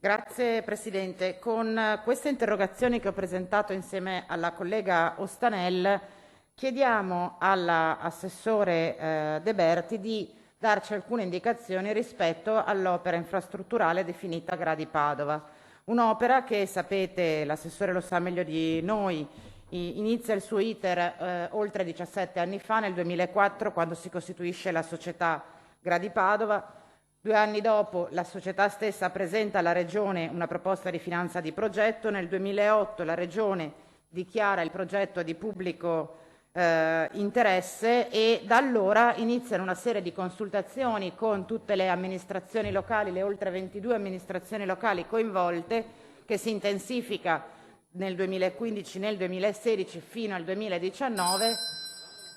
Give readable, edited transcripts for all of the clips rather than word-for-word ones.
Grazie Presidente. Con queste interrogazioni che ho presentato insieme alla collega Ostanel chiediamo all'assessore De Berti di darci alcune indicazioni rispetto all'opera infrastrutturale definita Gradi Padova. Un'opera che, sapete, l'assessore lo sa meglio di noi, inizia il suo iter oltre 17 anni fa, nel 2004, quando si costituisce la società Gradi Padova. 2 anni dopo la società stessa presenta alla Regione una proposta di finanza di progetto. Nel 2008 la Regione dichiara il progetto di pubblico interesse e da allora iniziano una serie di consultazioni con tutte le amministrazioni locali, le oltre 22 amministrazioni locali coinvolte, che si intensifica nel 2015, nel 2016 fino al 2019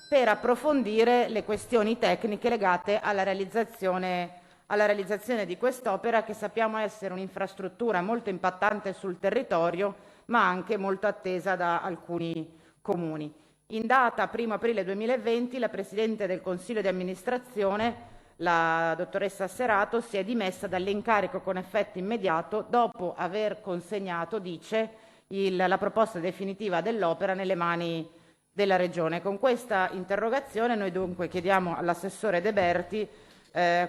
per approfondire le questioni tecniche legate alla realizzazione di quest'opera, che sappiamo essere un'infrastruttura molto impattante sul territorio, ma anche molto attesa da alcuni comuni. In data 1 aprile 2020 la Presidente del Consiglio di amministrazione, la dottoressa Asserato, si è dimessa dall'incarico con effetto immediato dopo aver consegnato, dice, la proposta definitiva dell'opera nelle mani della Regione. Con questa interrogazione noi dunque chiediamo all'assessore De Berti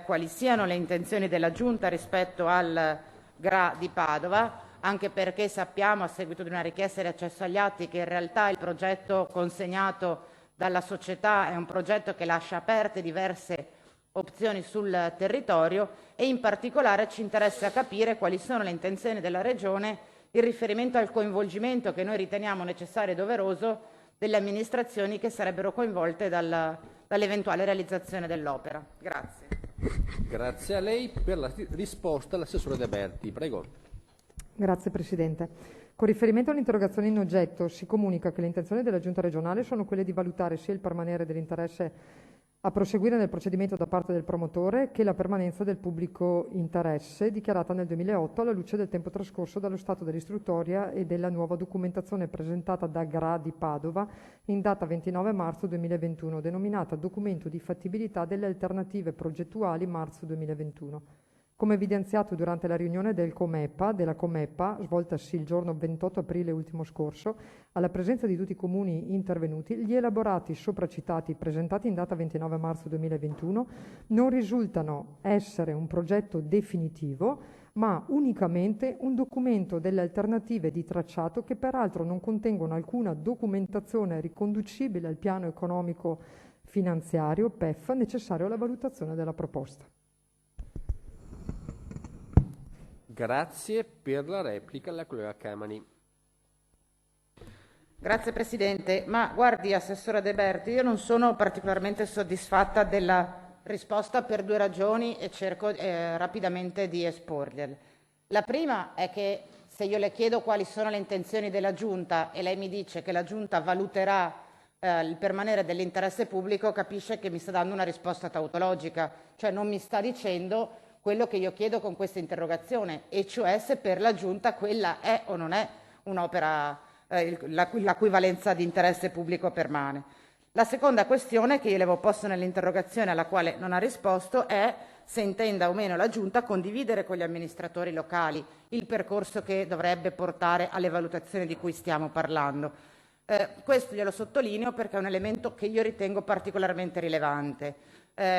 quali siano le intenzioni della Giunta rispetto al GRA di Padova, anche perché sappiamo, a seguito di una richiesta di accesso agli atti, che in realtà il progetto consegnato dalla società è un progetto che lascia aperte diverse opzioni sul territorio e in particolare ci interessa capire quali sono le intenzioni della Regione in riferimento al coinvolgimento, che noi riteniamo necessario e doveroso, delle amministrazioni che sarebbero coinvolte dall'eventuale realizzazione dell'opera. Grazie. Grazie a lei. Per la risposta l'assessore De Berti. Prego. Grazie Presidente. Con riferimento all'interrogazione in oggetto si comunica che le intenzioni della Giunta regionale sono quelle di valutare sia il permanere dell'interesse a proseguire nel procedimento da parte del promotore che la permanenza del pubblico interesse dichiarata nel 2008 alla luce del tempo trascorso dallo stato dell'istruttoria e della nuova documentazione presentata da GRA di Padova in data 29 marzo 2021, denominata Documento di fattibilità delle alternative progettuali marzo 2021. Come evidenziato durante la riunione della Comepa, svoltasi il giorno 28 aprile ultimo scorso, alla presenza di tutti i comuni intervenuti, gli elaborati sopracitati presentati in data 29 marzo 2021 non risultano essere un progetto definitivo, ma unicamente un documento delle alternative di tracciato che peraltro non contengono alcuna documentazione riconducibile al piano economico finanziario PEF necessario alla valutazione della proposta. Grazie. Per la replica la collega Camani. Grazie Presidente. Ma guardi, Assessore De Berti, io non sono particolarmente soddisfatta della risposta per 2 ragioni e cerco rapidamente di esporgliele. La prima è che se io le chiedo quali sono le intenzioni della Giunta e lei mi dice che la Giunta valuterà il permanere dell'interesse pubblico, capisce che mi sta dando una risposta tautologica, cioè non mi sta dicendo quello che io chiedo con questa interrogazione, e cioè se per la Giunta quella è o non è un'opera la cui valenza di interesse pubblico permane. La seconda questione che io le avevo posto nell'interrogazione, alla quale non ha risposto, è se intenda o meno la Giunta condividere con gli amministratori locali il percorso che dovrebbe portare alle valutazioni di cui stiamo parlando. Questo glielo sottolineo perché è un elemento che io ritengo particolarmente rilevante.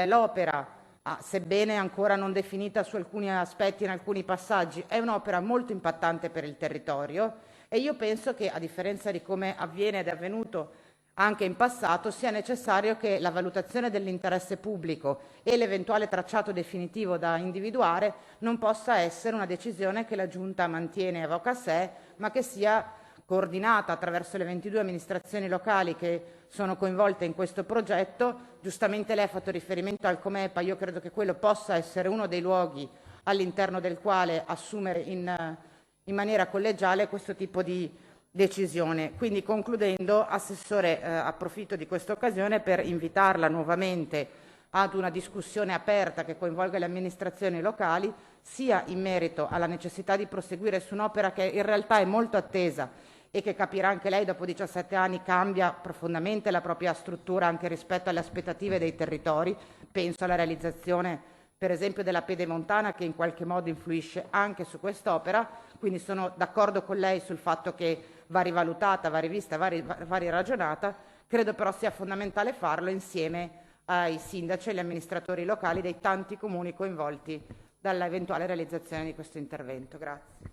L'opera, sebbene ancora non definita su alcuni aspetti e in alcuni passaggi, è un'opera molto impattante per il territorio e io penso che, a differenza di come avviene ed è avvenuto anche in passato, sia necessario che la valutazione dell'interesse pubblico e l'eventuale tracciato definitivo da individuare non possa essere una decisione che la Giunta mantiene e avoca a sé, ma che sia coordinata attraverso le 22 amministrazioni locali che sono coinvolte in questo progetto. Giustamente lei ha fatto riferimento al Comepa, io credo che quello possa essere uno dei luoghi all'interno del quale assumere in maniera collegiale questo tipo di decisione. Quindi, concludendo, Assessore, approfitto di questa occasione per invitarla nuovamente ad una discussione aperta che coinvolga le amministrazioni locali, sia in merito alla necessità di proseguire su un'opera che in realtà è molto attesa e che, capirà anche lei, dopo 17 anni cambia profondamente la propria struttura anche rispetto alle aspettative dei territori. Penso alla realizzazione per esempio della Pedemontana, che in qualche modo influisce anche su quest'opera, quindi sono d'accordo con lei sul fatto che va rivalutata, va rivista, va ragionata. Credo però sia fondamentale farlo insieme ai sindaci e agli amministratori locali dei tanti comuni coinvolti dall'eventuale realizzazione di questo intervento. Grazie.